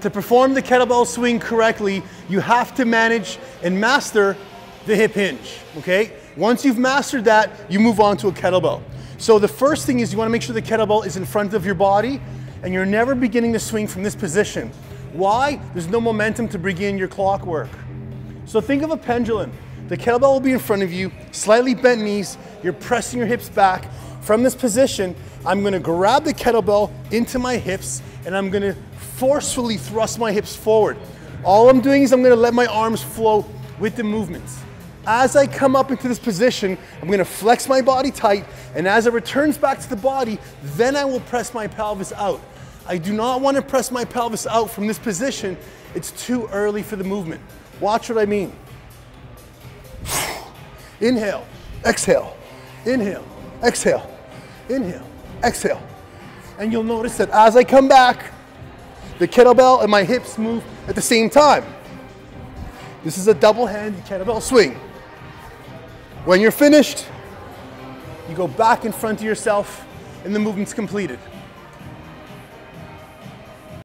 To perform the kettlebell swing correctly, you have to manage and master the hip hinge, okay? Once you've mastered that, you move on to a kettlebell. So the first thing is you wanna make sure the kettlebell is in front of your body and you're never beginning to swing from this position. Why? There's no momentum to begin your clockwork. So think of a pendulum. The kettlebell will be in front of you, slightly bent knees, you're pressing your hips back. From this position, I'm gonna grab the kettlebell into my hips and I'm gonna forcefully thrust my hips forward. All I'm doing is I'm gonna let my arms flow with the movements. As I come up into this position, I'm gonna flex my body tight, and as it returns back to the body, then I will press my pelvis out. I do not wanna press my pelvis out from this position. It's too early for the movement. Watch what I mean. Inhale, exhale, inhale, exhale, inhale, exhale. And you'll notice that as I come back, the kettlebell and my hips move at the same time. This is a double-handed kettlebell swing. When you're finished, you go back in front of yourself and the movement's completed.